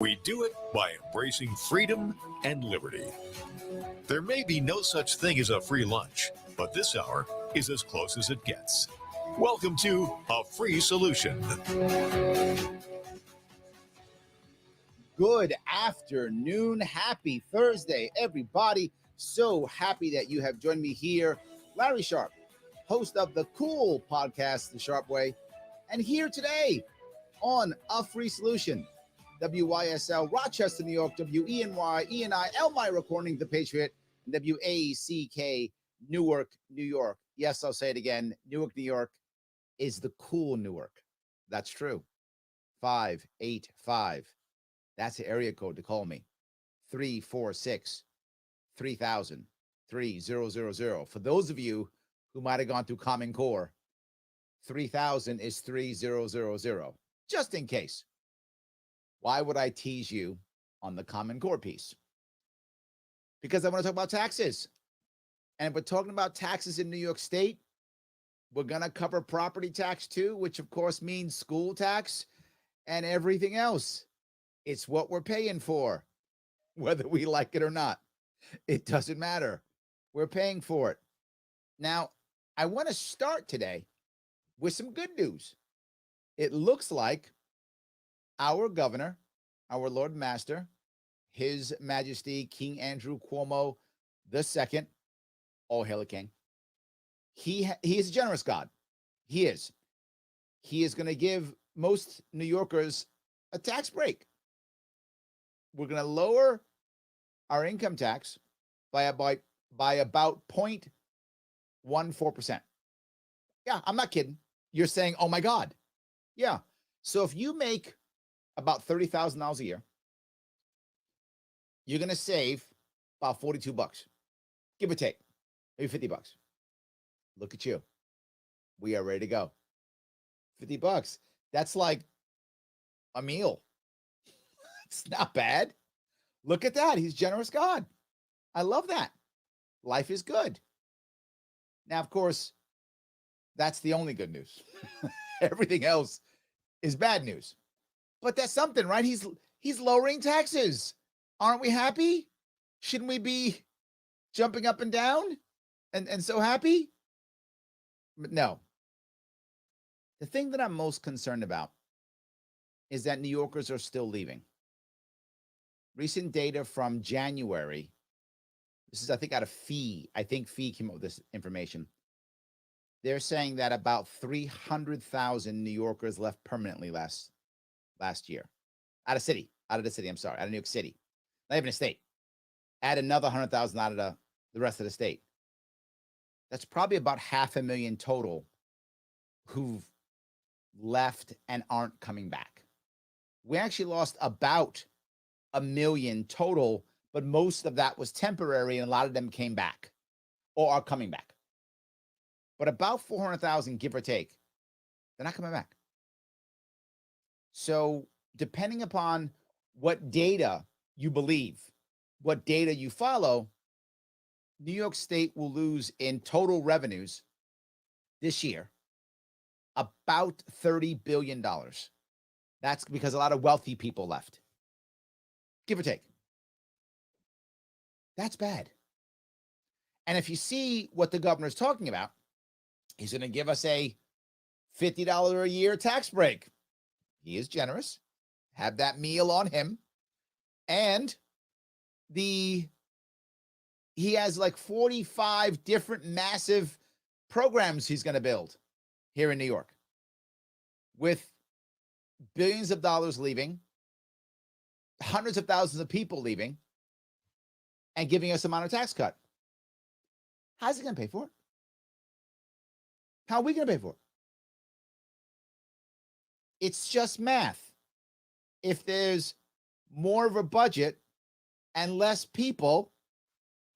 We do it by embracing freedom and liberty. There may be no such thing as a free lunch, but this hour is as close as it gets. Welcome to A Free Solution. Good afternoon. Happy Thursday, everybody. So happy that you have joined me here. Larry Sharp, host of the cool podcast, The Sharp Way, and here today on A Free Solution. WYSL, Rochester, New York, WENY, ENI, Elmira, Corning, The Patriot, and WACK, Newark, New York. Yes, I'll say it again. Newark, New York is the cool Newark. That's true. 585. That's the area code to call me. 346 3000 3000. For those of you who might have gone through Common Core, 3000 is 3000. Just in case. Why would I tease you on the Common Core piece? Because I want to talk about taxes. And if we're talking about taxes in New York State, we're going to cover property tax too, which of course means school tax and everything else. It's what we're paying for, whether we like it or not. It doesn't matter. We're paying for it. Now, I want to start today with some good news. It looks like our governor, our Lord Master, His Majesty King Andrew Cuomo II, all hail the king. He is a generous God. He is. He is going to give most New Yorkers a tax break. We're going to lower our income tax by about 0.14%. Yeah, I'm not kidding. You're saying, oh my God. Yeah. So if you make about $30,000 a year, you're going to save about $42, give or take, maybe $50. Look at you. We are ready to go. $50. That's like a meal. It's not bad. Look at that. He's generous God. I love that. Life is good. Now, of course, that's the only good news. Everything else is bad news. But that's something, right? He's lowering taxes. Aren't we happy? Shouldn't we be jumping up and down and so happy? But no. The thing that I'm most concerned about is that New Yorkers are still leaving. Recent data from January, this is, I think, out of Fee. I think Fee came up with this information. They're saying that about 300,000 New Yorkers left permanently last year. Out of the city, out of New York City. Not even a state. Add another 100,000 out of the rest of the state. That's probably about 500,000 total who've left and aren't coming back. We actually lost about 1 million total, but most of that was temporary, and a lot of them came back or are coming back. But about 400,000, give or take, they're not coming back. So depending upon what data you believe, what data you follow, New York State will lose in total revenues this year about $30 billion. That's because a lot of wealthy people left, give or take. That's bad. And if you see what the governor's talking about, he's going to give us a $50 a year tax break. He is generous. Have that meal on him. And he has like 45 different massive programs he's going to build here in New York with billions of dollars leaving, hundreds of thousands of people leaving, and giving us a minor tax cut. How's he going to pay for it? How are we going to pay for it? It's just math. If there's more of a budget and less people,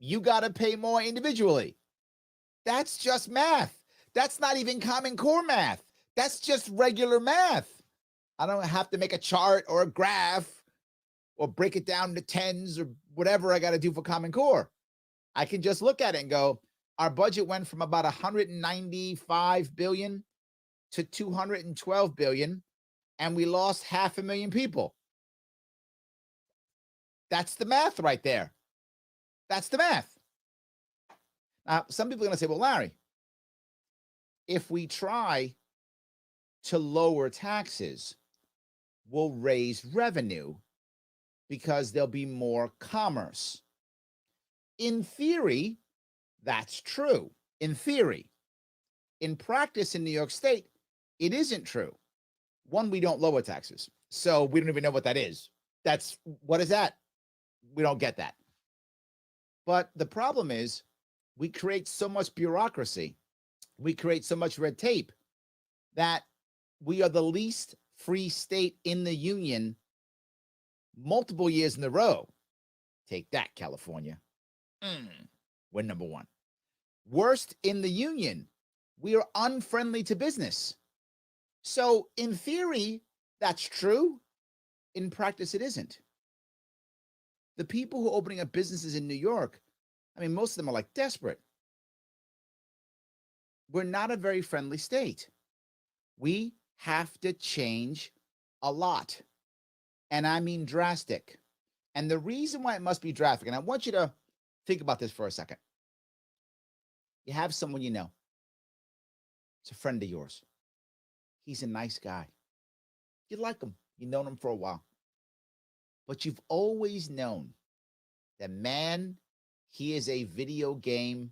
you got to pay more individually. That's just math. That's not even Common Core math. That's just regular math. I don't have to make a chart or a graph or break it down to tens or whatever I got to do for Common Core. I can just look at it and go, our budget went from about 195 billion to 212 billion, and we lost 500,000 people. That's the math right there. That's the math. Now, some people are going to say, well, Larry, if we try to lower taxes, we'll raise revenue because there'll be more commerce. In theory, that's true. In theory. In practice in New York State, it isn't true. One, we don't lower taxes. So we don't even know what that is. What is that? We don't get that. But the problem is we create so much bureaucracy. We create so much red tape that we are the least free state in the union multiple years in a row. Take that, California. We're number one. Worst in the union. We are unfriendly to business. So in theory, that's true. In practice, it isn't. The people who are opening up businesses in New York, I mean, most of them are like desperate. We're not a very friendly state. We have to change a lot. And I mean drastic. And the reason why it must be drastic, and I want you to think about this for a second. You have someone you know. It's a friend of yours. He's a nice guy. You like him. You've known him for a while. But you've always known that, man, he is a video game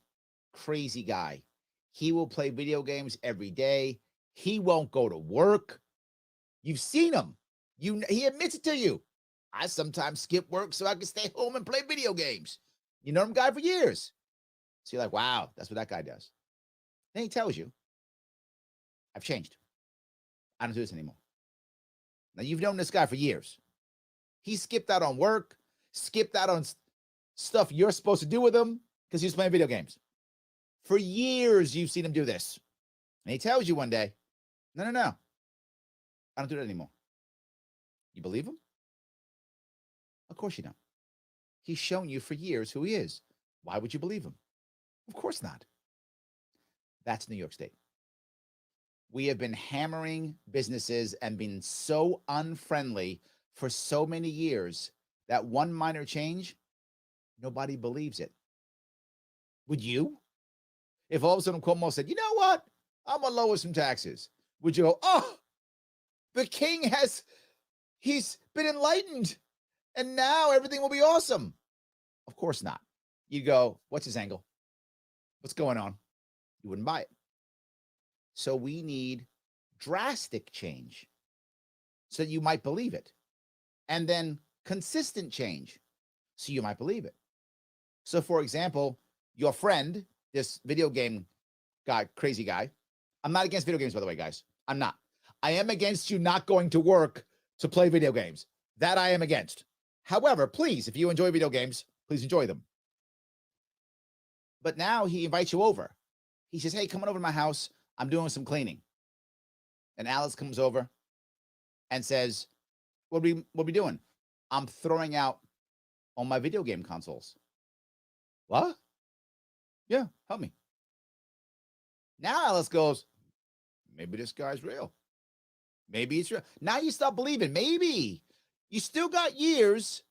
crazy guy. He will play video games every day. He won't go to work. You've seen him. He admits it to you. I sometimes skip work so I can stay home and play video games. You know him guy for years. So you're like, wow, that's what that guy does. Then he tells you, I've changed. I don't do this anymore. Now, you've known this guy for years. He skipped out on work, skipped out on stuff you're supposed to do with him because he's playing video games. For years, you've seen him do this. And he tells you one day, no, I don't do that anymore. You believe him? Of course you don't. He's shown you for years who he is. Why would you believe him? Of course not. That's New York State. We have been hammering businesses and been so unfriendly for so many years that one minor change, nobody believes it. Would you? If all of a sudden Cuomo said, you know what? I'm going to lower some taxes. Would you go, oh, the king he's been enlightened and now everything will be awesome? Of course not. You go, what's his angle? What's going on? You wouldn't buy it. So we need drastic change so that you might believe it. And then consistent change so you might believe it. So, for example, your friend, this video game guy, crazy guy, I'm not against video games, by the way, guys. I'm not. I am against you not going to work to play video games. That I am against. However, please, if you enjoy video games, please enjoy them. But now he invites you over. He says, hey, come on over to my house. I'm doing some cleaning. And Alice comes over and says, what are we doing? I'm throwing out all my video game consoles. What? Yeah, help me. Now Alice goes, maybe this guy's real. Maybe it's real. Now you stop believing. Maybe. You still got years,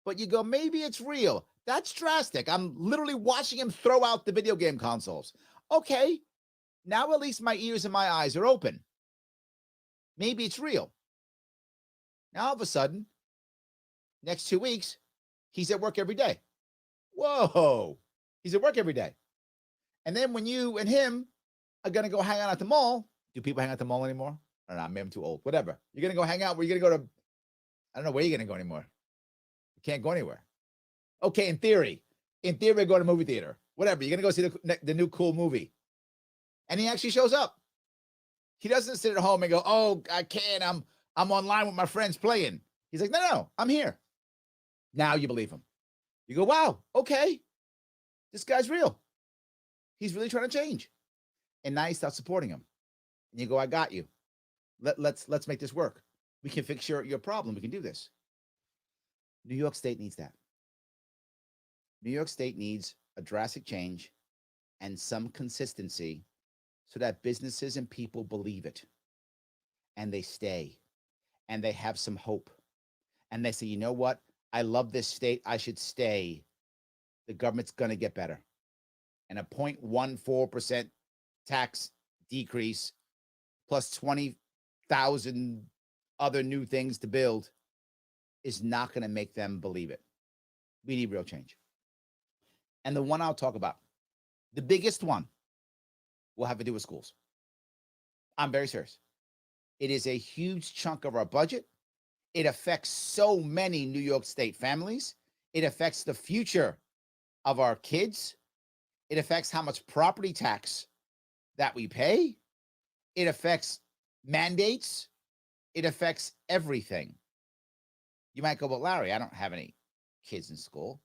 but you go, maybe it's real. That's drastic. I'm literally watching him throw out the video game consoles. Okay, now at least my ears and my eyes are open. Maybe it's real. Now all of a sudden, next 2 weeks, he's at work every day. Whoa, he's at work every day. And then when you and him are going to go hang out at the mall, do people hang out at the mall anymore? I don't know, maybe I'm too old. Whatever. You're going to go hang out. Where you're going to go to, I don't know where you're going to go anymore. You can't go anywhere. Okay, in theory, go to a movie theater. Whatever. You're going to go see the new cool movie. And he actually shows up. He doesn't sit at home and go, oh, I can't. I'm online with my friends playing. He's like, no, I'm here. Now you believe him. You go, wow, okay. This guy's real. He's really trying to change. And now you start supporting him. And you go, I got you. Let's make this work. We can fix your problem. We can do this. New York State needs that. New York State needs a drastic change and some consistency so that businesses and people believe it and they stay and they have some hope and they say, you know what? I love this state. I should stay. The government's going to get better. And a 0.14% tax decrease plus 20,000 other new things to build is not going to make them believe it. We need real change. And the one I'll talk about, the biggest one, will have to do with schools. I'm very serious. It is a huge chunk of our budget. It affects so many New York State families. It affects the future of our kids. It affects how much property tax that we pay. It affects mandates. It affects everything. You might go, but Larry, I don't have any kids in school.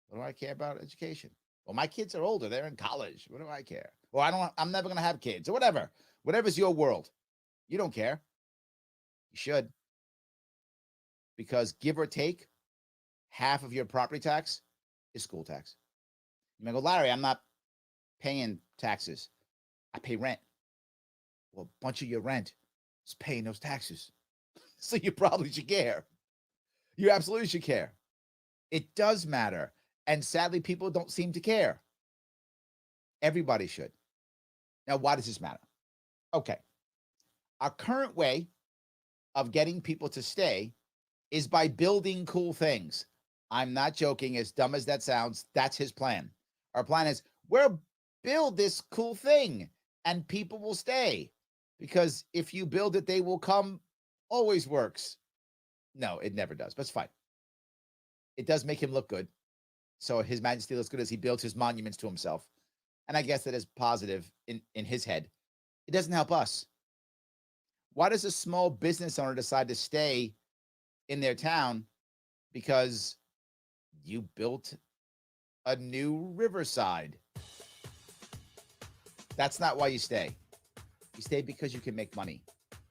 What do I care about education? Well, my kids are older. They're in college. What do I care? Or I'm never going to have kids or whatever. Whatever's your world. You don't care. You should. Because give or take, half of your property tax is school tax. You might go, Larry, I'm not paying taxes. I pay rent. Well, a bunch of your rent is paying those taxes. So you probably should care. You absolutely should care. It does matter. And sadly, people don't seem to care. Everybody should. Now, why does this matter? Okay. Our current way of getting people to stay is by building cool things. I'm not joking. As dumb as that sounds, that's his plan. Our plan is we'll build this cool thing and people will stay. Because if you build it, they will come. Always works. No, it never does, but it's fine. It does make him look good. So His Majesty looks good as he builds his monuments to himself. And I guess that is positive in his head. It doesn't help us. Why does a small business owner decide to stay in their town? Because you built a new riverside. That's not why you stay. You stay because you can make money,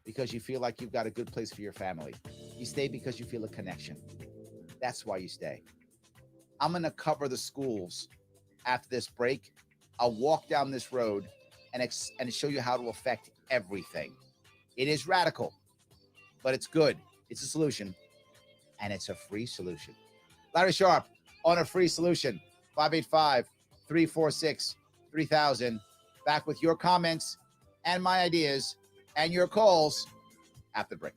because you feel like you've got a good place for your family. You stay because you feel a connection. That's why you stay. I'm going to cover the schools after this break. I'll walk down this road and show you how it will affect everything. It is radical, but it's good. It's a solution, and it's a free solution. Larry Sharp on a free solution. 585-346-3000. Back with your comments and my ideas and your calls after the break.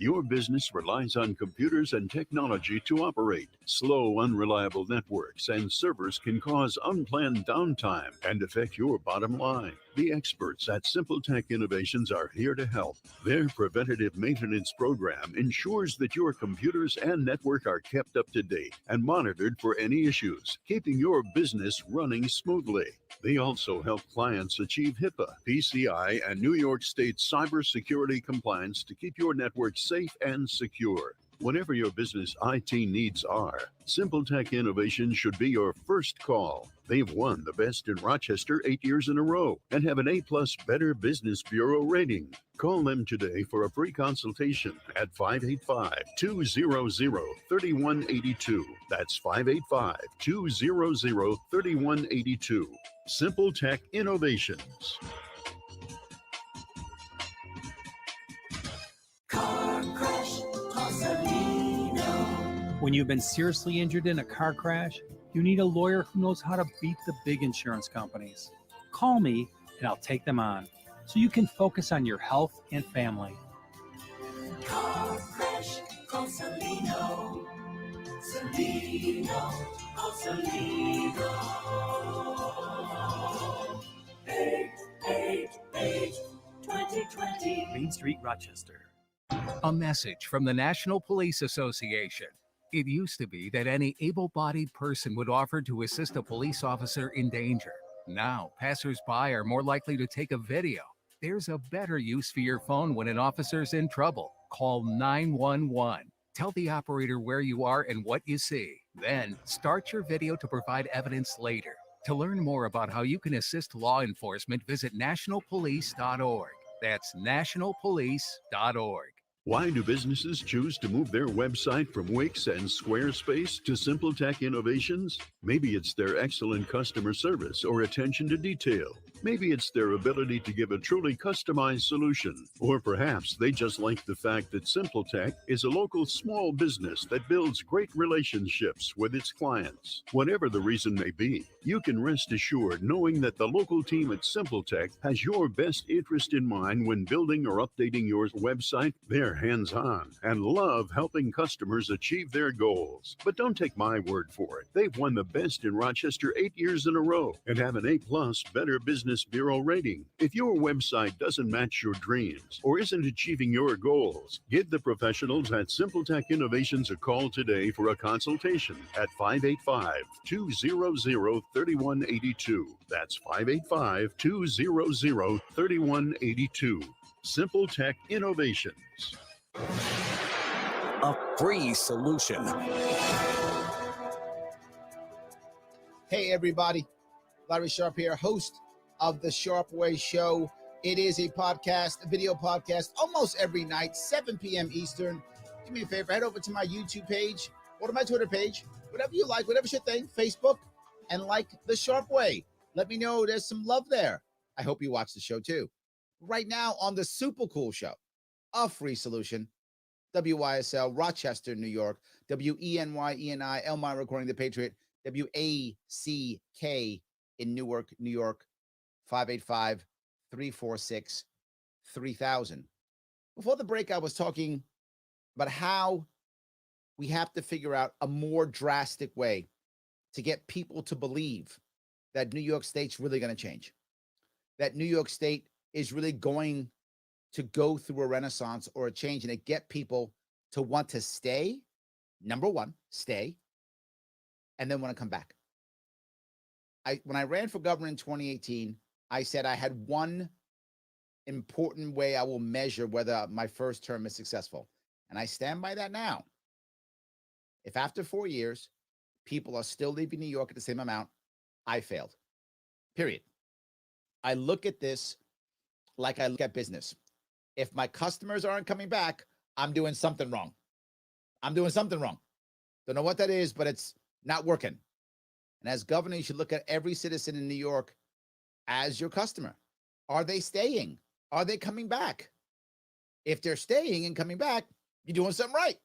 Your business relies on computers and technology to operate. Slow, unreliable networks and servers can cause unplanned downtime and affect your bottom line. The experts at Simple Tech Innovations are here to help. Their preventative maintenance program ensures that your computers and network are kept up to date and monitored for any issues, keeping your business running smoothly. They also help clients achieve HIPAA, PCI, and New York State cybersecurity compliance to keep your network safe and secure. Whatever your business IT needs are, Simple Tech Innovations should be your first call. They've won the Best in Rochester 8 years in a row and have an A+ Better Business Bureau rating. Call them today for a free consultation at 585-200-3182. That's 585-200-3182. Simple Tech Innovations. When you've been seriously injured in a car crash, you need a lawyer who knows how to beat the big insurance companies. Call me and I'll take them on so you can focus on your health and family. Car crash, call Salino. Salino, call Salino. 888-2020. Main Street, Rochester. A message from the National Police Association. It used to be that any able-bodied person would offer to assist a police officer in danger. Now, passers-by are more likely to take a video. There's a better use for your phone when an officer's in trouble. Call 911. Tell the operator where you are and what you see. Then, start your video to provide evidence later. To learn more about how you can assist law enforcement, visit nationalpolice.org. That's nationalpolice.org. Why do businesses choose to move their website from Wix and Squarespace to Simple Tech Innovations? Maybe it's their excellent customer service or attention to detail. Maybe it's their ability to give a truly customized solution, or perhaps they just like the fact that SimpleTech is a local small business that builds great relationships with its clients. Whatever the reason may be, you can rest assured knowing that the local team at SimpleTech has your best interest in mind when building or updating your website. They're hands-on and love helping customers achieve their goals. But don't take my word for it. They've won the best in Rochester 8 years in a row and have an A+ Better Business Bureau rating. If your website doesn't match your dreams or isn't achieving your goals, give the professionals at SimpleTech Innovations a call today for a consultation at 585-200-3182. That's 585-200-3182. SimpleTech Innovations. A free solution. Hey, everybody. Larry Sharp here, host of the Sharp Way Show. It is a podcast, a video podcast, almost every night, 7 p.m. Eastern. Do me a favor, head over to my YouTube page or to my Twitter page, whatever you like, whatever's your thing, Facebook, and like the Sharp Way. Let me know there's some love there. I hope you watch the show too. Right now on the super cool show, A Free Solution, WYSL, Rochester, New York, WENY, Elmira recording the Patriot, WACK in Newark, New York, 585-346-3000. Before the break, I was talking about how we have to figure out a more drastic way to get people to believe that New York State's really going to change, that New York State is really going to go through a renaissance or a change, and to get people to want to stay, number one, stay, and then want to come back. When I ran for governor in 2018, I said I had one important way I will measure whether my first term is successful. And I stand by that now. If after 4 years, people are still leaving New York at the same amount, I failed. Period. I look at this like I look at business. If my customers aren't coming back, I'm doing something wrong. I'm doing something wrong. Don't know what that is, but it's not working. And as governor, you should look at every citizen in New York as your customer. Are they staying? Are they coming back? If they're staying and coming back, you're doing something right.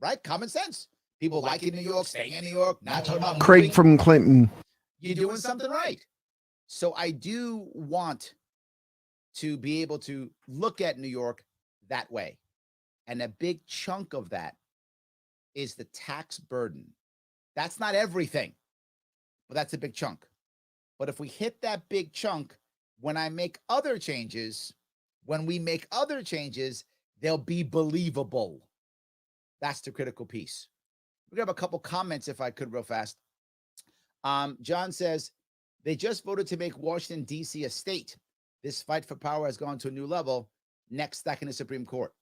Right? Common sense. People liking New York, staying in New York, not talking about Craig moving. from Clinton. You're doing something right. So I do want to be able to look at New York that way. And a big chunk of that is the tax burden. That's not everything, but that's a big chunk. But if we hit that big chunk, when I make other changes, when we make other changes, they'll be believable. That's the critical piece. We have a couple comments, if I could, real fast. John says, they just voted to make Washington, D.C. a state. This fight for power has gone to a new level. Next step in the Supreme Court.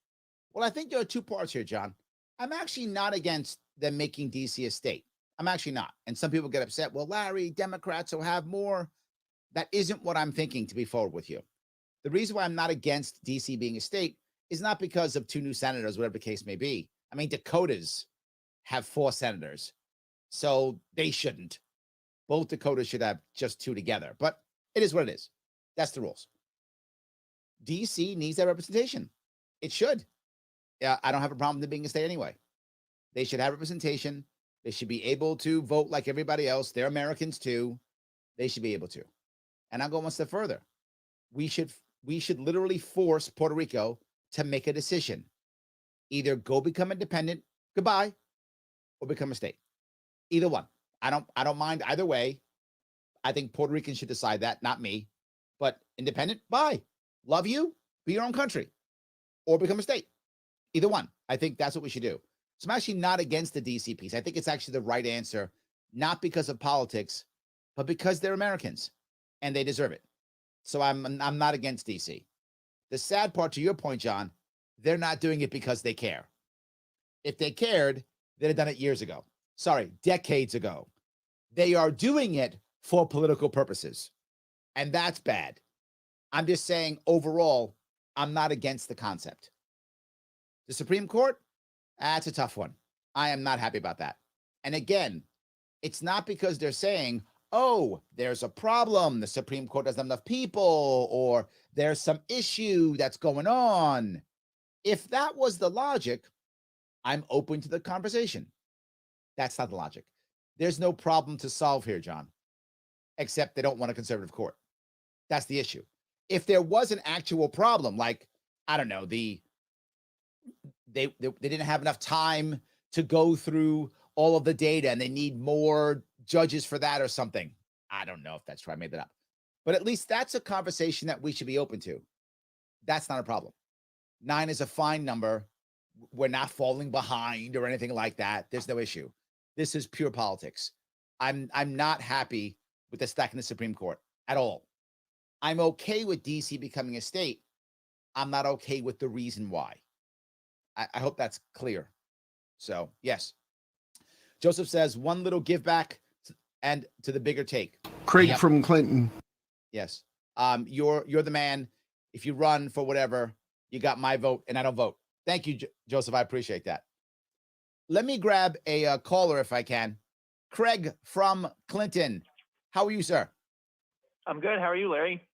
Well, I think there are two parts here, John. I'm actually not against them making D.C. a state. I'm actually not. And some people get upset. Well, Larry, Democrats will have more. That isn't what I'm thinking, to be forward with you. The reason why I'm not against D.C. being a state is not because of 2 new senators, whatever the case may be. I mean, Dakotas have 4 senators, so they shouldn't. Both Dakotas should have just 2 together, but it is what it is. That's the rules. D.C. needs that representation. It should. Yeah, I don't have a problem with them being a state anyway. They should have representation. They should be able to vote like everybody else. They're Americans too. They should be able to. And I'll go one step further. We should literally force Puerto Rico to make a decision. Either go become independent, goodbye, or become a state. Either one. I don't mind either way. I think Puerto Ricans should decide that, not me. But independent, bye. Love you, be your own country. Or become a state. Either one. I think that's what we should do. So I'm actually not against the DC piece. I think it's actually the right answer, not because of politics, but because they're Americans and they deserve it. So I'm not against DC. The sad part, to your point, John, they're not doing it because they care. If they cared, they'd have done it years ago. Sorry, decades ago. They are doing it for political purposes. And that's bad. I'm just saying, overall, I'm not against the concept. The Supreme Court, that's a tough one. I am not happy about that. And again, it's not because they're saying, oh, there's a problem. The Supreme Court doesn't have enough people, or there's some issue that's going on. If that was the logic, I'm open to the conversation. That's not the logic. There's no problem to solve here, John, except they don't want a conservative court. That's the issue. If there was an actual problem, like, I don't know, they didn't have enough time to go through all of the data and they need more judges for that or something. I don't know if that's true. I made that up. But at least that's a conversation that we should be open to. That's not a problem. 9 is a fine number. We're not falling behind or anything like that. There's no issue. This is pure politics. I'm not happy with the stack in the Supreme Court at all. I'm okay with DC becoming a state. I'm not okay with the reason why. I hope that's clear. So, yes. Joseph says, one little give back and to the bigger take. Craig from Clinton. Yes. You're the man. If you run for whatever, you got my vote and I don't vote. Thank you, Joseph. I appreciate that. Let me grab a caller if I can. Craig from Clinton. How are you, sir? I'm good. How are you, Larry?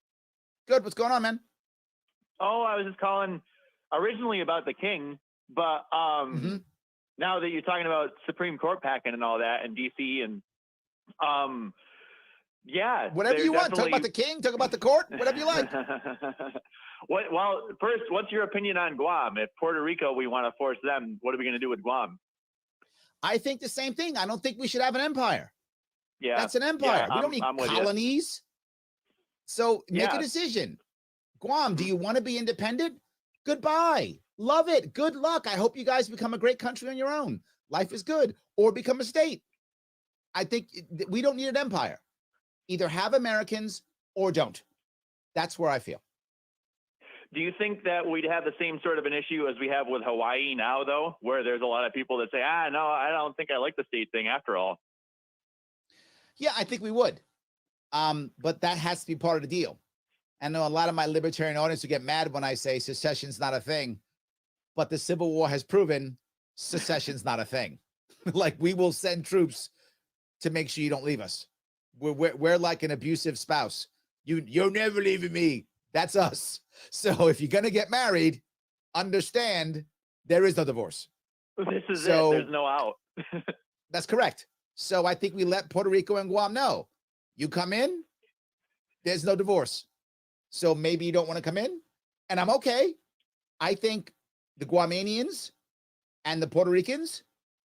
Good. What's going on, man? Oh, I was just calling originally about the king, but now that you're talking about Supreme Court packing and all that and DC and yeah. Whatever you want. Talk about the king, talk about the court, whatever you like. Well, first, what's your opinion on Guam? If Puerto Rico, we want to force them, what are we going to do with Guam? I think the same thing. I don't think we should have an empire. Yeah. That's an empire. Yeah, we don't need colonies. So make a decision. Guam, do you want to be independent? Goodbye. Love it. Good luck. I hope you guys become a great country on your own. Life is good. Or become a state. I think we don't need an empire. Either have Americans or don't. That's where I feel. Do you think that we'd have the same sort of an issue as we have with Hawaii now, though, where there's a lot of people that say, no, I don't think I like the state thing after all? Yeah, I think we would. But that has to be part of the deal. I know a lot of my libertarian audience will get mad when I say secession's not a thing, but the Civil War has proven secession's not a thing. Like, we will send troops to make sure you don't leave us. We're like an abusive spouse. You're never leaving me. That's us. So if you're going to get married, understand there is no divorce. This is it. There's no out. That's correct. So I think we let Puerto Rico and Guam know. You come in, there's no divorce. So maybe you don't want to come in, and I'm okay. I think the Guamanians and the Puerto Ricans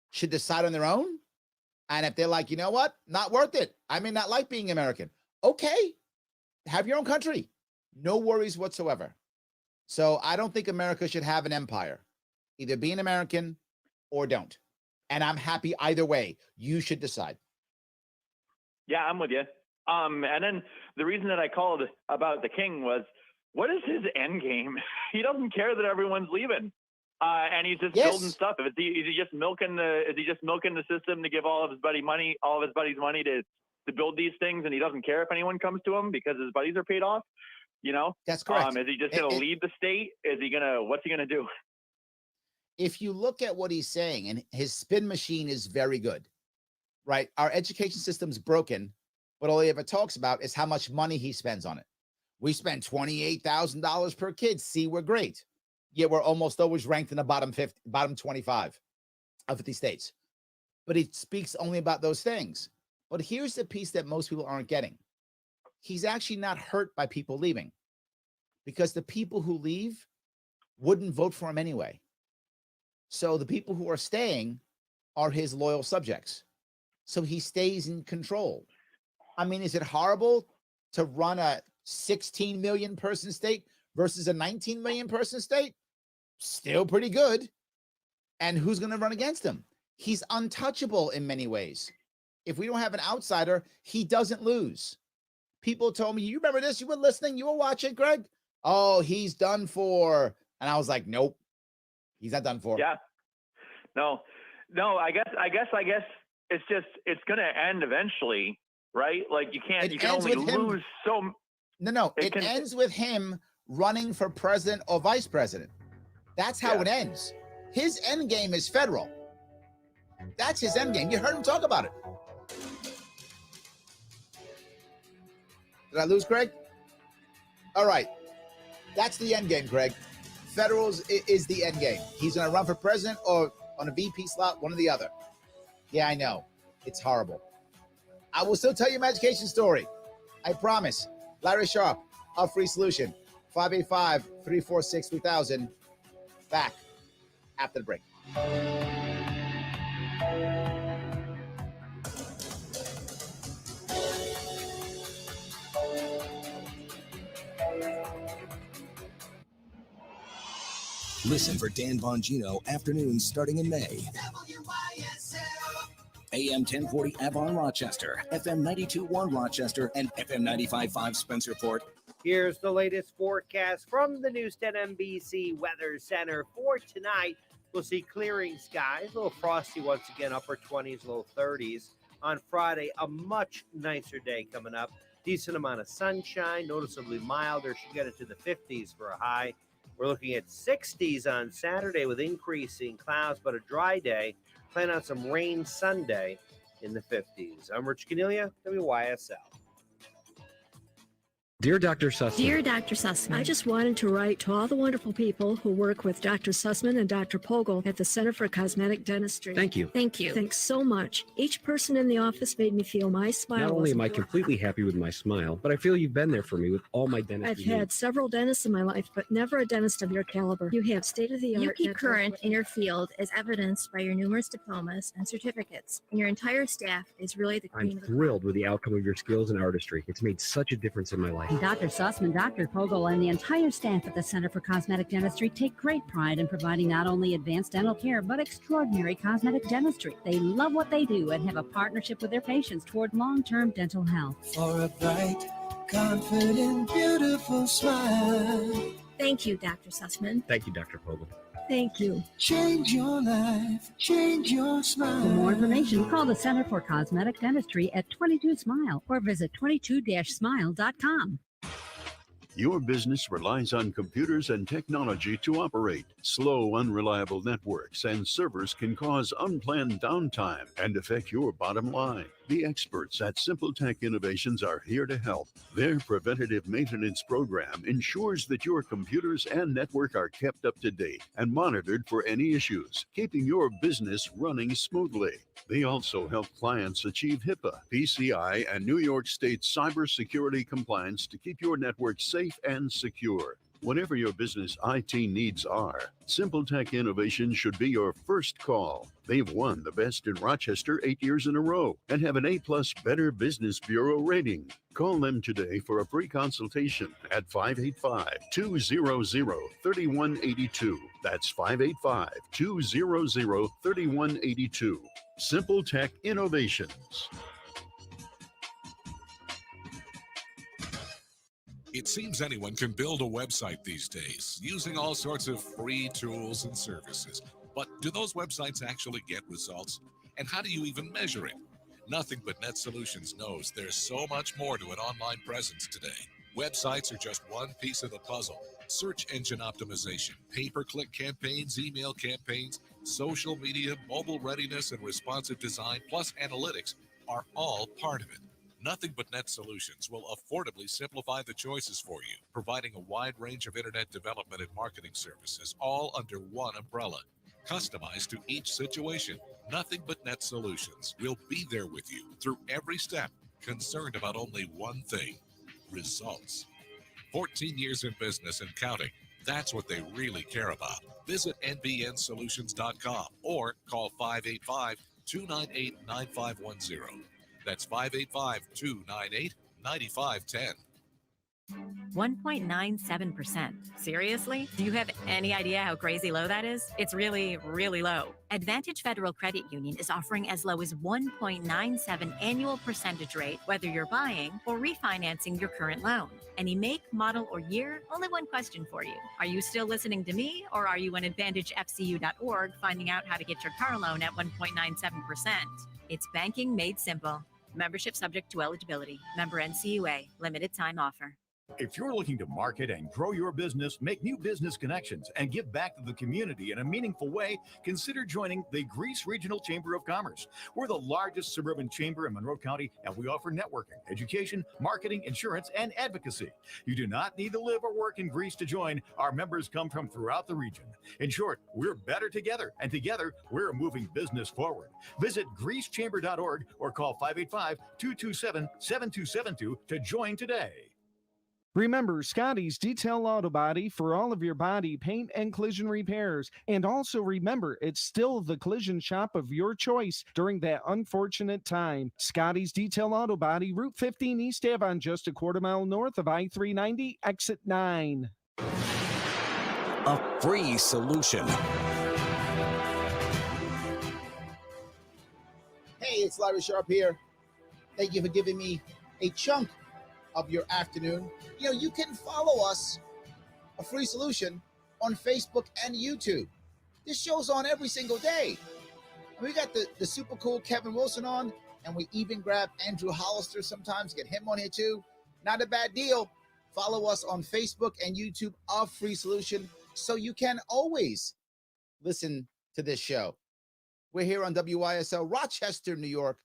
should decide on their own. And if they're like, you know what, not worth it. I may not like being American. Okay, have your own country. No worries whatsoever. So I don't think America should have an empire. Either be an American or don't. And I'm happy either way. You should decide. Yeah, I'm with you. And then the reason that I called about the king was, what is his end game? He doesn't care that everyone's leaving, and he's just building stuff. Is he just milking the system to give all of his buddies money to build these things, and he doesn't care if anyone comes to him because his buddies are paid off? You know, that's correct. Is he just going to lead the state? What's he gonna do? If you look at what he's saying, and his spin machine is very good, right? Our education system's broken, but all he ever talks about is how much money he spends on it. We spend $28,000 per kid. See, we're great. Yet we're almost always ranked in the bottom 25 of 50 states. But he speaks only about those things. But here's the piece that most people aren't getting. He's actually not hurt by people leaving, because the people who leave wouldn't vote for him anyway. So the people who are staying are his loyal subjects. So he stays in control. I mean, is it horrible to run a 16 million person state versus a 19 million person state? Still pretty good. And who's going to run against him? He's untouchable in many ways. If we don't have an outsider, he doesn't lose. People told me, you remember this? You were listening, you were watching, Greg? Oh, he's done for. And I was like, nope, he's not done for. Yeah. No, I guess it's going to end eventually, right? Like you can only lose so. No, it ends with him running for president or vice president. That's how it ends. His end game is federal. That's his end game. You heard him talk about it. Did I lose Craig? All right. That's the end game, Craig. Federals is the end game. He's going to run for president or on a VP slot, one or the other. Yeah, I know. It's horrible. I will still tell you my education story. I promise. Larry Sharp, a free solution. 585-346-3000. Back after the break. Listen for Dan Bongino afternoons starting in May. WYSL. AM 1040 Avon Rochester, FM 92.1 Rochester, and FM 95.5 Spencerport. Here's the latest forecast from the News 10 NBC Weather Center for tonight. We'll see clearing skies, a little frosty once again, upper 20s, low 30s. On Friday, a much nicer day coming up. Decent amount of sunshine, noticeably milder. Should get it to the 50s for a high. We're looking at 60s on Saturday with increasing clouds, but a dry day. Plan on some rain Sunday in the 50s. I'm Rich Cornelia, WYSL. Dear Dr. Sussman. Dear Dr. Sussman, I just wanted to write to all the wonderful people who work with Dr. Sussman and Dr. Pogel at the Center for Cosmetic Dentistry. Thank you. Thank you. Thanks so much. Each person in the office made me feel my smile. Not only am I completely happy with my smile, but I feel you've been there for me with all my dentistry. I've had several dentists in my life, but never a dentist of your caliber. You have state-of-the-art. You keep current in your field as evidenced by your numerous diplomas and certificates, and your entire staff is really the cream I'm of the thrilled with the outcome of your skills and artistry. It's made such a difference in my life. Dr. Sussman, Dr. Pogel, and the entire staff at the Center for Cosmetic Dentistry take great pride in providing not only advanced dental care, but extraordinary cosmetic dentistry. They love what they do and have a partnership with their patients toward long-term dental health. For a bright, confident, beautiful smile. Thank you, Dr. Sussman. Thank you, Dr. Pogel. Thank you. Change your life, change your smile. For more information, call the Center for Cosmetic Dentistry at 22 Smile or visit 22-smile.com. Your business relies on computers and technology to operate. Slow, unreliable networks and servers can cause unplanned downtime and affect your bottom line. The experts at Simple Tech Innovations are here to help. Their preventative maintenance program ensures that your computers and network are kept up to date and monitored for any issues, keeping your business running smoothly. They also help clients achieve HIPAA, PCI, and New York State cybersecurity compliance to keep your network safe and secure. Whatever your business IT needs are, Simple Tech Innovations should be your first call. They've won the Best in Rochester 8 years in a row and have an A+ Better Business Bureau rating. Call them today for a free consultation at 585-200-3182. That's 585-200-3182. Simple Tech Innovations. It seems anyone can build a website these days using all sorts of free tools and services. But do those websites actually get results? And how do you even measure it? Nothing But Net Solutions knows there's so much more to an online presence today. Websites are just one piece of the puzzle. Search engine optimization, pay-per-click campaigns, email campaigns, social media, mobile readiness, and responsive design, plus analytics are all part of it. Nothing But Net Solutions will affordably simplify the choices for you, providing a wide range of internet development and marketing services, all under one umbrella, customized to each situation. Nothing But Net Solutions will be there with you through every step, concerned about only one thing: results. 14 years in business and counting. That's what they really care about. Visit nbnsolutions.com or call 585-298-9510. That's 585-298-9510. 1.97%. Seriously? Do you have any idea how crazy low that is? It's really, really low. Advantage Federal Credit Union is offering as low as 1.97 annual percentage rate, whether you're buying or refinancing your current loan. Any make, model, or year? Only one question for you. Are you still listening to me, or are you on AdvantageFCU.org finding out how to get your car loan at 1.97%? It's banking made simple. Membership subject to eligibility. Member NCUA. Limited time offer. If you're looking to market and grow your business, make new business connections, and give back to the community in a meaningful way, consider joining the Greece Regional Chamber of Commerce. We're the largest suburban chamber in Monroe County, and we offer networking, education, marketing, insurance, and advocacy. You do not need to live or work in Greece to join. Our members come from throughout the region. In short, we're better together, and together, we're moving business forward. Visit greecechamber.org or call 585-227-7272 to join today. Remember, Scotty's Detail Auto Body for all of your body paint and collision repairs. And also remember, it's still the collision shop of your choice during that unfortunate time. Scotty's Detail Auto Body, Route 15 East Avon, just a quarter mile north of I-390, exit 9. A free solution. Hey, it's Larry Sharp here. Thank you for giving me a chunk of your afternoon. You know, you can follow us, A Free Solution, on Facebook and YouTube. This show's on every single day. We got the super cool Kevin Wilson on, and we even grab Andrew Hollister sometimes, get him on here too. Not a bad deal. Follow us on Facebook and YouTube, A Free Solution, so you can always listen to this show. We're here on WYSL, Rochester, New York,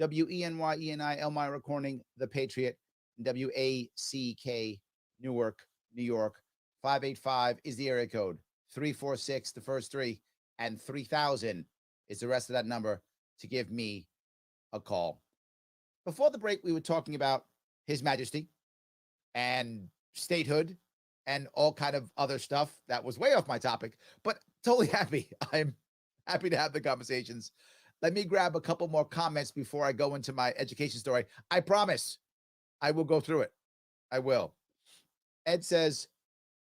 WENY, Elmira Corning, The Patriot, WACK, Newark, New York. 585 is the area code. 346, the first three, and 3000 is the rest of that number to give me a call. Before the break, we were talking about His Majesty and statehood and all kind of other stuff that was way off my topic, but totally happy. I'm happy to have the conversations. Let me grab a couple more comments before I go into my education story. I promise I will go through it. I will. Ed says,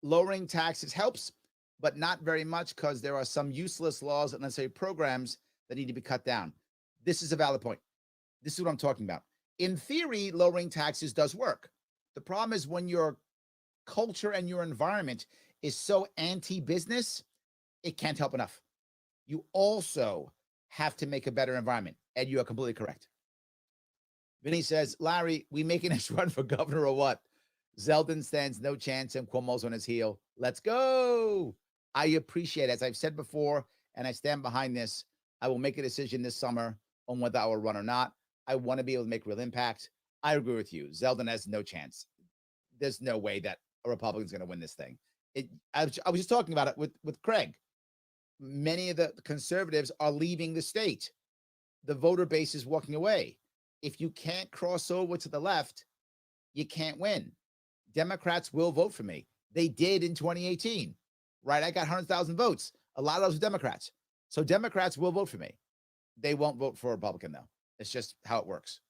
lowering taxes helps, but not very much because there are some useless laws and unnecessary programs that need to be cut down. This is a valid point. This is what I'm talking about. In theory, lowering taxes does work. The problem is when your culture and your environment is so anti-business, it can't help enough. You also have to make a better environment. Ed, you are completely correct. Vinny says, Larry, we making us run for governor or what? Zeldin stands no chance and Cuomo's on his heel. Let's go. I appreciate it. As I've said before, and I stand behind this, I will make a decision this summer on whether I will run or not. I want to be able to make real impact. I agree with you. Zeldin has no chance. There's no way that a Republican's going to win this thing. I was just talking about it with Craig. Many of the conservatives are leaving the state. The voter base is walking away. If you can't cross over to the left, you can't win. Democrats will vote for me. They did in 2018, right? I got 100,000 votes. A lot of those are Democrats. So Democrats will vote for me. They won't vote for a Republican, though. It's just how it works.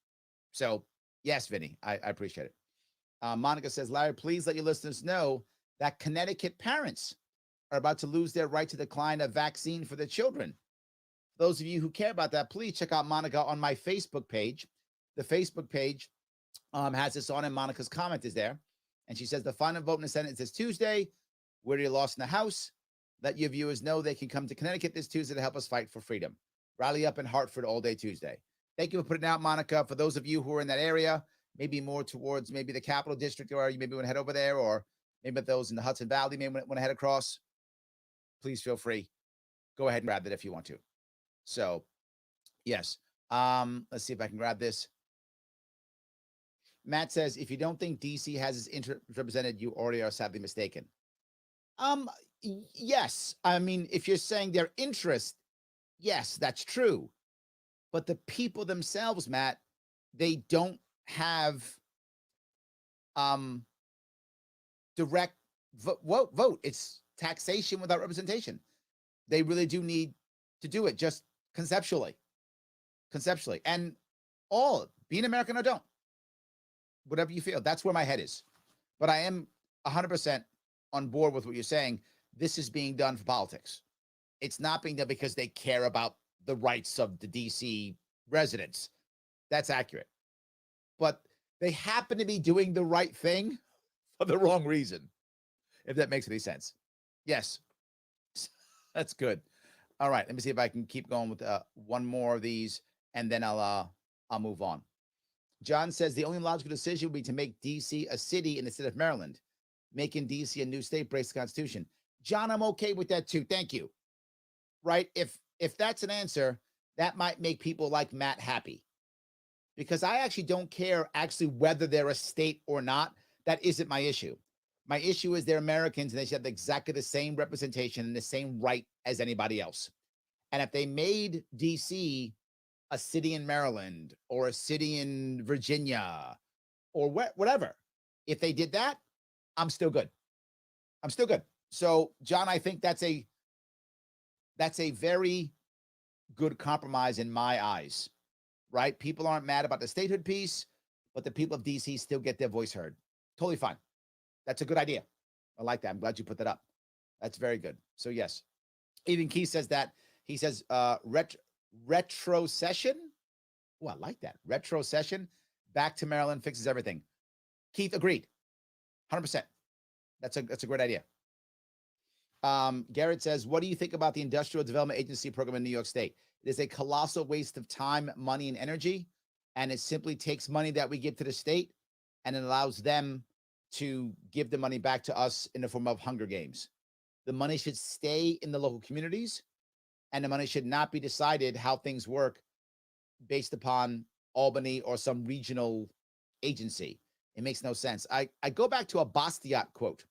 So, yes, Vinny, I appreciate it. Monica says, Larry, please let your listeners know that Connecticut parents are about to lose their right to decline a vaccine for their children. Those of you who care about that, please check out Monica on my Facebook page. The Facebook page has this on, and Monica's comment is there. And she says, the final vote in the Senate is this Tuesday. Where you lost in the House, let your viewers know they can come to Connecticut this Tuesday to help us fight for freedom. Rally up in Hartford all day Tuesday. Thank you for putting out, Monica. For those of you who are in that area, maybe more towards maybe the Capital District, or you maybe want to head over there, or maybe those in the Hudson Valley maybe want to head across, please feel free. Go ahead and grab that if you want to. So, yes. Let's see if I can grab this. Matt says, if you don't think DC has its interest represented, you already are sadly mistaken. Yes. I mean, if you're saying their interest, yes, that's true. But the people themselves, Matt, they don't have direct vote. It's taxation without representation. They really do need to do it just conceptually. And all, being American or don't, whatever you feel, that's where my head is. But I am 100% on board with what you're saying. This is being done for politics. It's not being done because they care about the rights of the DC residents. That's accurate. But they happen to be doing the right thing for the wrong reason, if that makes any sense. Yes. That's good. All right. Let me see if I can keep going with one more of these, and then I'll move on. John says the only logical decision would be to make DC a city in the state of Maryland. Making DC a new state breaks the Constitution. John, I'm okay with that too. Thank you. Right? If that's an answer, that might make people like Matt happy. Because I actually don't care actually whether they're a state or not. That isn't my issue. My issue is they're Americans and they should have exactly the same representation and the same right as anybody else. And if they made DC a city in Maryland or a city in Virginia or whatever, if they did that, I'm still good. I'm still good. So, John, I think that's a very good compromise in my eyes, right? People aren't mad about the statehood piece, but the people of DC still get their voice heard. Totally fine. That's a good idea. I like that. I'm glad you put that up. That's very good. So, yes. Even Keith says that. He says retrocession. Oh, I like that. Retrocession back to Maryland fixes everything. Keith agreed. 100%. That's a great idea. Garrett says, what do you think about the Industrial Development Agency program in New York State? It is a colossal waste of time, money, and energy, and it simply takes money that we give to the state and it allows them to give the money back to us in the form of Hunger Games. The money should stay in the local communities, and the money should not be decided how things work based upon Albany or some regional agency. It makes no sense. I go back to a Bastiat quote.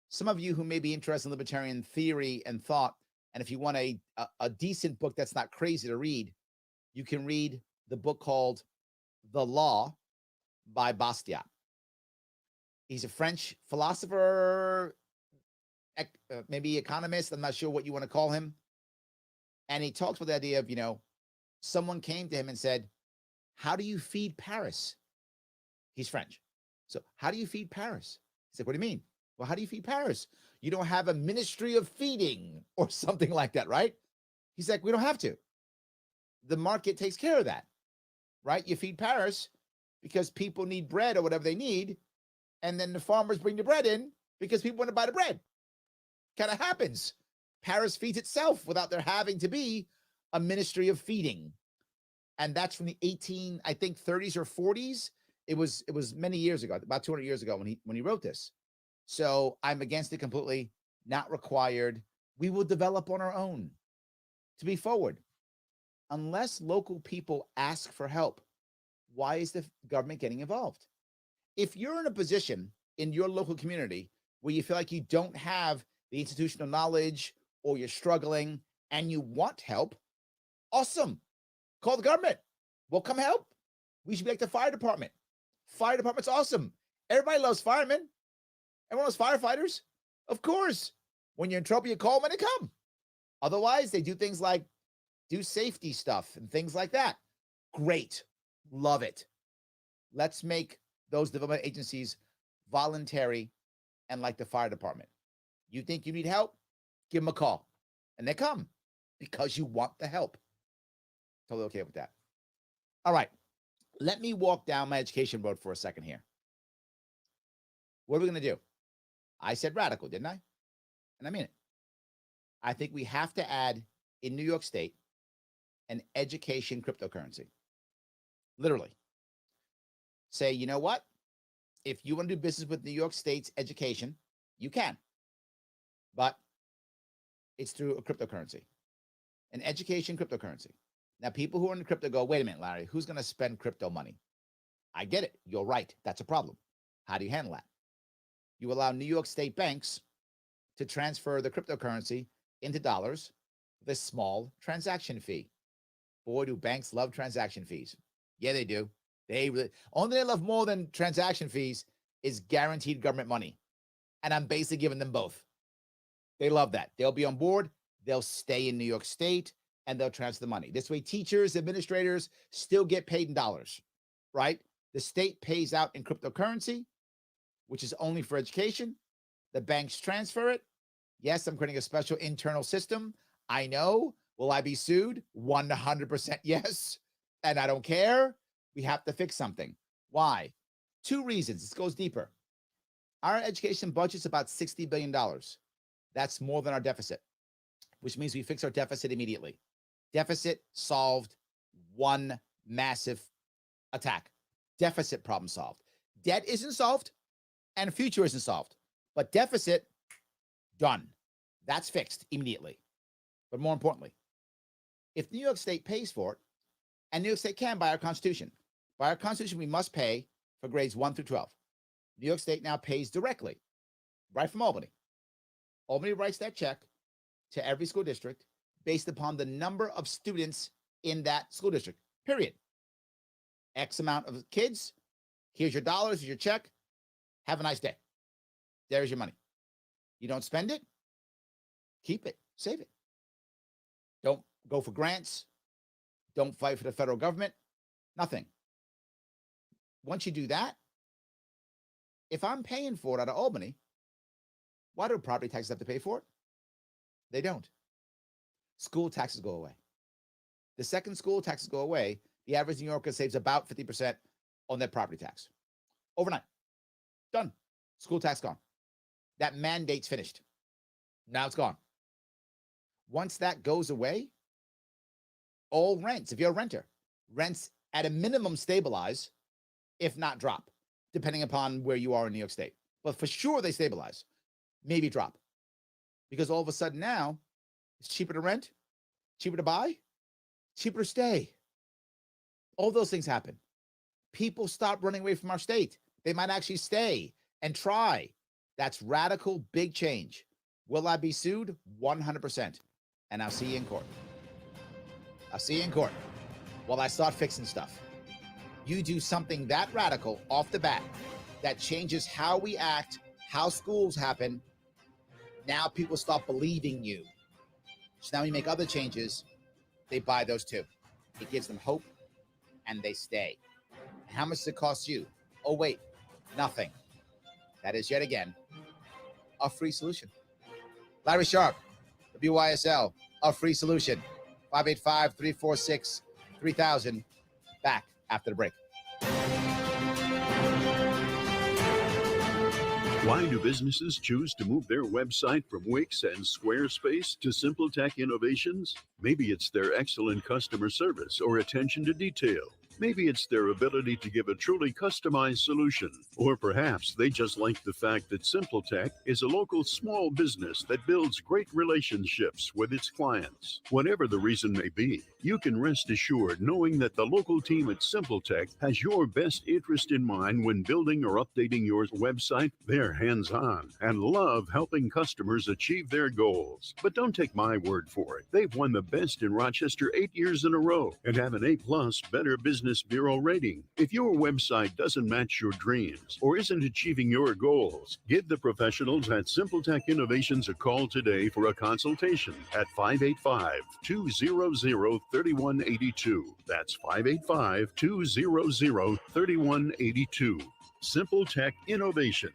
Some of you who may be interested in libertarian theory and thought, and if you want a decent book that's not crazy to read, you can read the book called The Law by Bastiat. He's a French philosopher, maybe economist. I'm not sure what you want to call him. And he talks about the idea of, someone came to him and said, how do you feed Paris? He's French. So how do you feed Paris? He said, what do you mean? Well, how do you feed Paris? You don't have a ministry of feeding or something like that, right? He's like, we don't have to. The market takes care of that, right? You feed Paris because people need bread or whatever they need. And then the farmers bring the bread in because people want to buy the bread. Kind of happens. Paris feeds itself without there having to be a ministry of feeding. And that's from the 30s or 40s. It was many years ago, about 200 years ago when he wrote this. So I'm against it completely, not required. We will develop on our own to be forward. Unless local people ask for help, why is the government getting involved? If you're in a position in your local community where you feel like you don't have the institutional knowledge or you're struggling and you want help, awesome. Call the government. We'll come help. We should be like the fire department. Fire department's awesome. Everybody loves firemen. Everyone loves firefighters. Of course. When you're in trouble, you call them and they come. Otherwise, they do things like do safety stuff and things like that. Great. Love it. Let's make those development agencies voluntary and like the fire department. You think you need help? Give them a call. And they come because you want the help. Totally okay with that. All right. Let me walk down my education road for a second here. What are we going to do? I said radical, didn't I? And I mean it. I think we have to add in New York State an education cryptocurrency. Literally. Say, you know what? If you want to do business with New York State's education, you can. But it's through a cryptocurrency, an education cryptocurrency. Now, people who are in crypto go, wait a minute, Larry, who's going to spend crypto money? I get it. You're right. That's a problem. How do you handle that? You allow New York State banks to transfer the cryptocurrency into dollars with a small transaction fee. Boy, do banks love transaction fees. Yeah, they do. Only they love more than transaction fees is guaranteed government money. And I'm basically giving them both. They love that. They'll be on board. They'll stay in New York State and they'll transfer the money. This way, teachers, administrators still get paid in dollars, right? The state pays out in cryptocurrency, which is only for education. The banks transfer it. Yes, I'm creating a special internal system. I know. Will I be sued? 100% yes. And I don't care. We have to fix something. Why? Two reasons. This goes deeper. Our education budget's about $60 billion. That's more than our deficit, which means we fix our deficit immediately. Deficit solved, one massive attack. deficit problem solved. Debt isn't solved and future isn't solved, but deficit, done. That's fixed immediately. But more importantly, if New York State pays for it, and New York State can by our Constitution, we must pay for grades 1 through 12. New York State now pays directly, right from Albany. Albany writes that check to every school district based upon the number of students in that school district, period. X amount of kids, here's your dollars, here's your check. Have a nice day. There's your money. You don't spend it, keep it, save it. Don't go for grants. Don't fight for the federal government. Nothing. Once you do that, if I'm paying for it out of Albany, why do property taxes have to pay for it? They don't. School taxes go away. The second school taxes go away, the average New Yorker saves about 50% on their property tax. Overnight. Done. School tax gone. That mandate's finished. Now it's gone. Once that goes away, all rents, if you're a renter, rents at a minimum stabilize, if not drop, depending upon where you are in New York State. But for sure they stabilize, maybe drop. Because all of a sudden now, it's cheaper to rent, cheaper to buy, cheaper to stay. All those things happen. People stop running away from our state. They might actually stay and try. That's radical, big change. Will I be sued? 100%. And I'll see you in court. I'll see you in court while I start fixing stuff. You do something that radical off the bat that changes how we act, how schools happen. Now people start believing you. So now you make other changes, they buy those too. It gives them hope and they stay. And how much does it cost you? Oh, wait, nothing. That is yet again a free solution. Larry Sharp, WYSL, a free solution. 585-346-3000. Back after the break. Why do businesses choose to move their website from Wix and Squarespace to SimpleTech Innovations? Maybe it's their excellent customer service or attention to detail. Maybe it's their ability to give a truly customized solution. Or perhaps they just like the fact that SimpleTech is a local small business that builds great relationships with its clients. Whatever the reason may be, you can rest assured knowing that the local team at SimpleTech has your best interest in mind when building or updating your website. They're hands-on and love helping customers achieve their goals. But don't take my word for it. They've won the best in Rochester 8 years in a row and have an A+ Better Business Bureau rating. If your website doesn't match your dreams or isn't achieving your goals, give the professionals at SimpleTech Innovations a call today for a consultation at 585-200-3182. That's 585-200-3182. SimpleTech Innovations.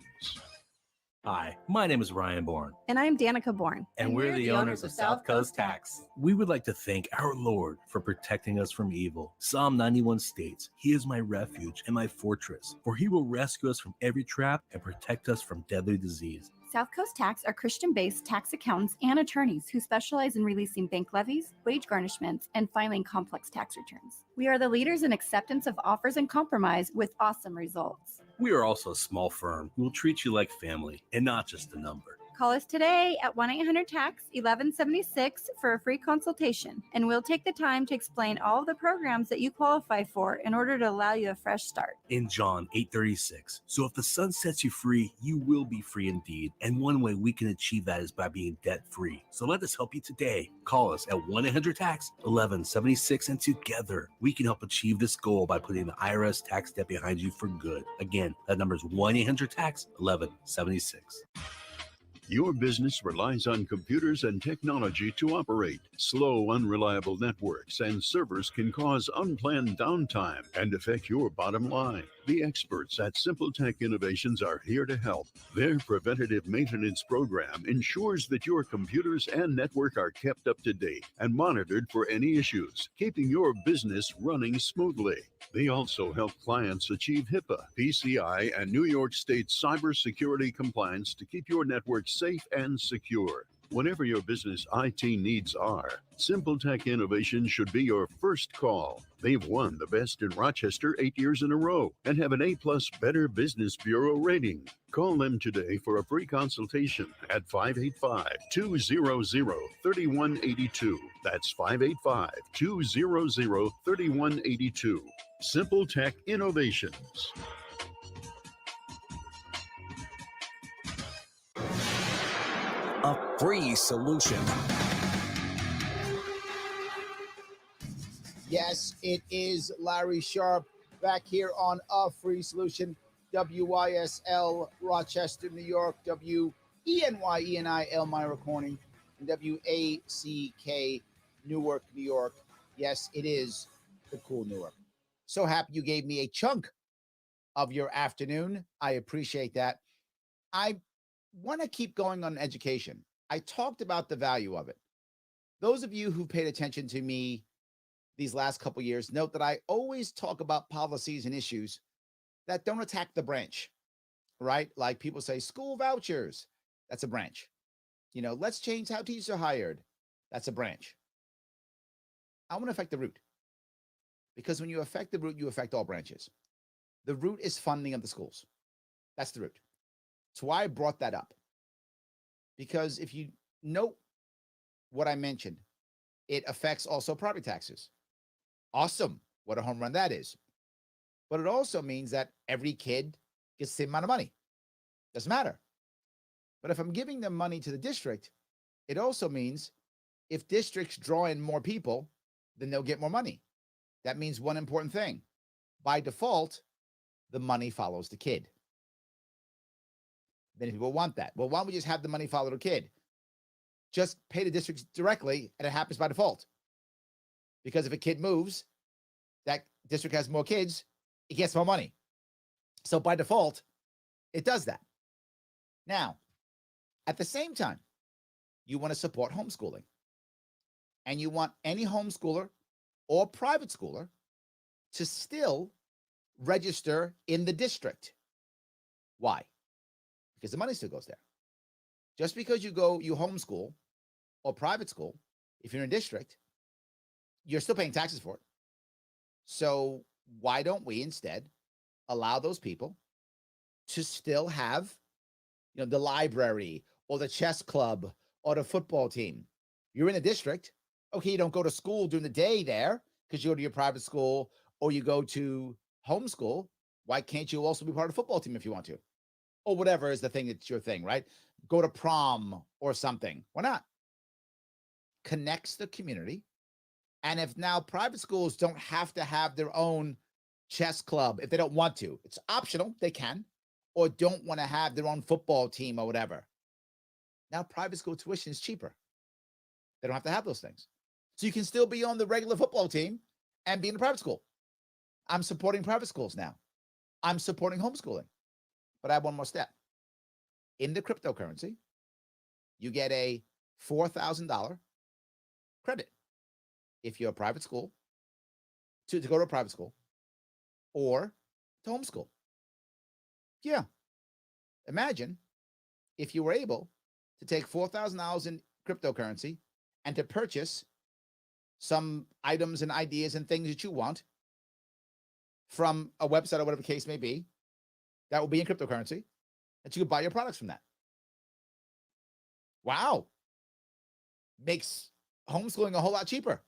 Hi, my name is Ryan Bourne. And I'm Danica Bourne. And we're the owners of South Coast Tax. We would like to thank our Lord for protecting us from evil. Psalm 91 states, "He is my refuge and my fortress, for he will rescue us from every trap and protect us from deadly disease." South Coast Tax are Christian-based tax accountants and attorneys who specialize in releasing bank levies, wage garnishments, and filing complex tax returns. We are the leaders in acceptance of offers and compromise with awesome results. We are also a small firm who will treat you like family and not just a number. Call us today at 1-800-TAX-1176 for a free consultation, and we'll take the time to explain all of the programs that you qualify for in order to allow you a fresh start. In John 8:36, so if the Son sets you free, you will be free indeed. And one way we can achieve that is by being debt-free. So let us help you today. Call us at 1-800-TAX-1176, and together we can help achieve this goal by putting the IRS tax debt behind you for good. Again, that number is 1-800-TAX-1176. Your business relies on computers and technology to operate. Slow, unreliable networks and servers can cause unplanned downtime and affect your bottom line. The experts at SimpleTech Innovations are here to help. Their preventative maintenance program ensures that your computers and network are kept up to date and monitored for any issues, keeping your business running smoothly. They also help clients achieve HIPAA, PCI, and New York State cybersecurity compliance to keep your network safe and secure. Whatever your business IT needs are, Simple Tech Innovation should be your first call. They've won the best in Rochester 8 years in a row and have an A-plus Better Business Bureau rating. Call them today for a free consultation at 585-200-3182. That's 585-200-3182. Simple Tech Innovations. A free solution. Yes, it is Larry Sharp back here on A Free Solution, WYSL, Rochester, New York, WENY, Elmira Corning, and WACK, Newark, New York. Yes, it is the cool Newark. So happy you gave me a chunk of your afternoon. I appreciate that. I want to keep going on education. I talked about the value of it. Those of you who paid attention to me these last couple of years, note that I always talk about policies and issues that don't attack the branch, right? Like people say, school vouchers, that's a branch. You know, let's change how teachers are hired. That's a branch. I want to affect the root, because when you affect the root, you affect all branches. The root is funding of the schools. That's the root. That's why I brought that up. Because if you note what I mentioned, it affects also property taxes. Awesome. What a home run that is. But it also means that every kid gets the same amount of money. Doesn't matter. But if I'm giving them money to the district, it also means if districts draw in more people, then they'll get more money. That means one important thing. By default, the money follows the kid. Many people want that. Well, why don't we just have the money follow the kid? Just pay the districts directly, and it happens by default. Because if a kid moves, that district has more kids, it gets more money. So by default, it does that. Now, at the same time, you want to support homeschooling. And you want any homeschooler or private schooler to still register in the district. Why? Because the money still goes there. Just because you homeschool or private school, if you're in a district, you're still paying taxes for it. So why don't we instead allow those people to still have, the library or the chess club or the football team? You're in a district. Okay, you don't go to school during the day there because you go to your private school or you go to homeschool. Why can't you also be part of the football team if you want to? Or whatever is the thing that's your thing, right? Go to prom or something. Why not? Connects the community. And if now private schools don't have to have their own chess club, if they don't want to, it's optional, they can, or don't want to have their own football team or whatever. Now private school tuition is cheaper. They don't have to have those things. So you can still be on the regular football team and be in a private school. I'm supporting private schools now. I'm supporting homeschooling. But I have one more step. In the cryptocurrency, you get a $4,000 credit if you're a private school, to go to a private school or to homeschool. Yeah. Imagine if you were able to take $4,000 in cryptocurrency and to purchase some items and ideas and things that you want from a website or whatever the case may be, that will be in cryptocurrency, that you could buy your products from that. Wow. Makes homeschooling a whole lot cheaper.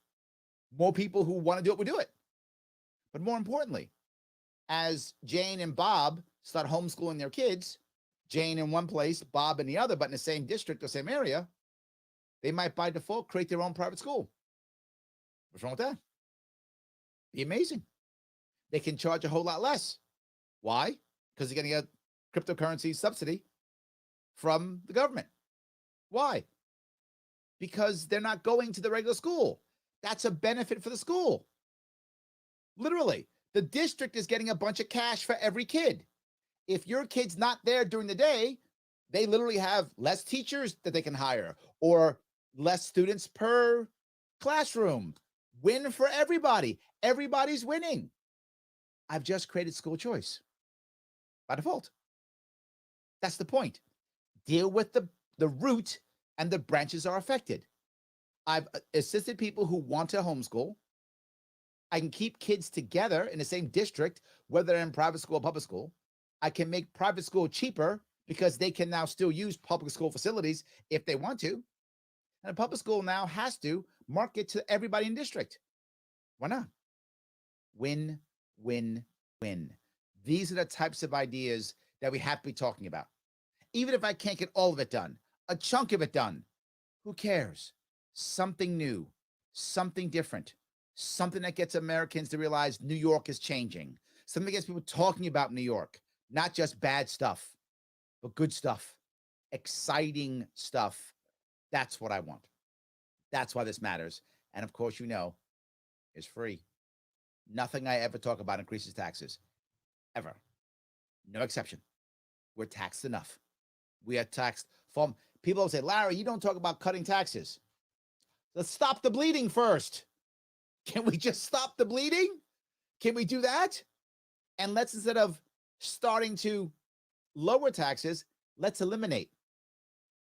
More people who want to do it will do it. But more importantly, as Jane and Bob start homeschooling their kids, Jane in one place, Bob in the other, but in the same district or same area, they might by default create their own private school. What's wrong with that? Be amazing. They can charge a whole lot less. Why? Because they're getting a cryptocurrency subsidy from the government. Why? Because they're not going to the regular school. That's a benefit for the school. Literally, the district is getting a bunch of cash for every kid. If your kid's not there during the day, they literally have less teachers that they can hire or less students per classroom. Win for everybody. Everybody's winning. I've just created school choice by default. That's the point. Deal with the root and the branches are affected. I've assisted people who want to homeschool. I can keep kids together in the same district, whether they're in private school or public school. I can make private school cheaper because they can now still use public school facilities if they want to. And a public school now has to market to everybody in district. Why not? Win, win, win. These are the types of ideas that we have to be talking about. Even if I can't get all of it done, a chunk of it done, who cares? Something new, something different, something that gets Americans to realize New York is changing, something that gets people talking about New York, not just bad stuff, but good stuff, exciting stuff. That's what I want. That's why this matters. And of course, it's free. Nothing I ever talk about increases taxes, ever. No exception. We're taxed enough. We are taxed from people who say, Larry, you don't talk about cutting taxes. Let's stop the bleeding first. Can we just stop the bleeding? Can we do that? And let's, instead of starting to lower taxes, let's eliminate.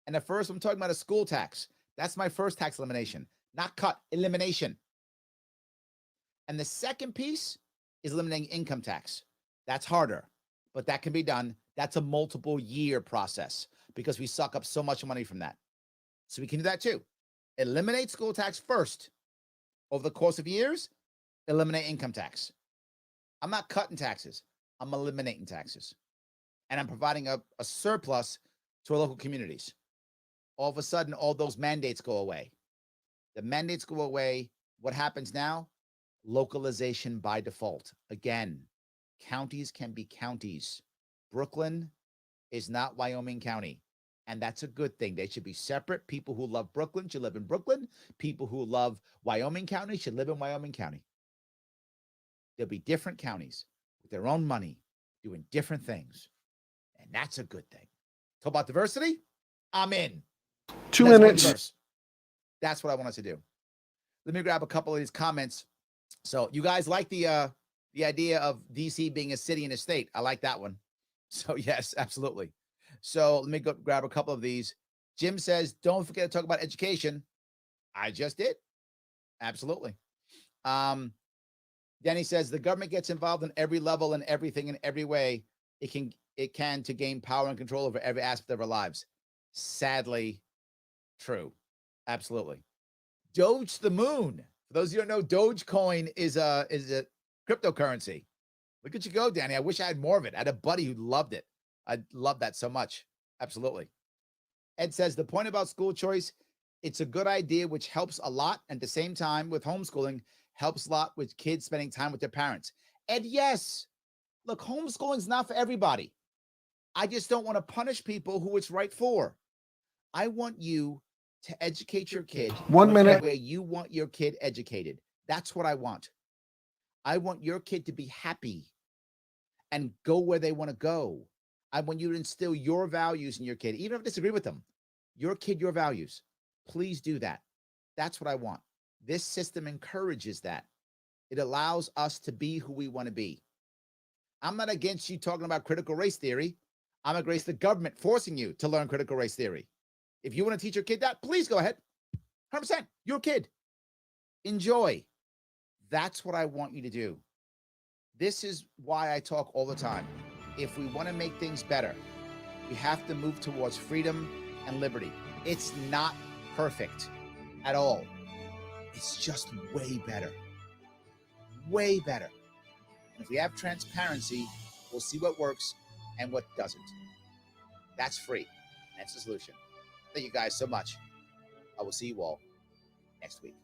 And at first, I'm talking about a school tax. That's my first tax elimination, not cut, elimination. And the second piece is eliminating income tax. That's harder, but that can be done. That's a multiple year process because we suck up so much money from that. So we can do that too. Eliminate school tax first. Over the course of years, eliminate income tax. I'm not cutting taxes. I'm eliminating taxes. And I'm providing a surplus to our local communities. All of a sudden, all those mandates go away. The mandates go away. What happens now? Localization by default. Again, counties can be counties. Brooklyn is not Wyoming County. And that's a good thing. They should be separate. People who love Brooklyn should live in Brooklyn. People who love Wyoming County should live in Wyoming County. There'll be different counties with their own money doing different things. And that's a good thing. Talk about diversity? I'm in. 2 Let's minutes. be diverse. That's what I want us to do. Let me grab a couple of these comments. So you guys like the idea of DC being a city and a state. I like that one. So yes, absolutely. So let me go grab a couple of these. Jim says, don't forget to talk about education. I just did. Absolutely. Danny says, the government gets involved in every level and everything in every way it can to gain power and control over every aspect of our lives. Sadly, true. Absolutely. Doge the moon. For those of you who don't know, Dogecoin is a cryptocurrency. Look at you go, Danny. I wish I had more of it. I had a buddy who loved it. I love that so much. Absolutely. Ed says, the point about school choice, it's a good idea, which helps a lot. And at the same time, with homeschooling, helps a lot with kids spending time with their parents. Ed, yes. Look, homeschooling is not for everybody. I just don't want to punish people who it's right for. I want you to educate your kid 1 minute. the way you want your kid educated. That's what I want. I want your kid to be happy and go where they want to go. I want you to instill your values in your kid, even if I disagree with them. Your kid, your values. Please do that. That's what I want. This system encourages that. It allows us to be who we want to be. I'm not against you talking about critical race theory. I'm against the government forcing you to learn critical race theory. If you want to teach your kid that, please go ahead. 100%. Your kid. Enjoy. That's what I want you to do. This is why I talk all the time. If we want to make things better, we have to move towards freedom and liberty. It's not perfect at all. It's just way better. Way better. And if we have transparency, we'll see what works and what doesn't. That's free. That's the solution. Thank you guys so much. I will see you all next week.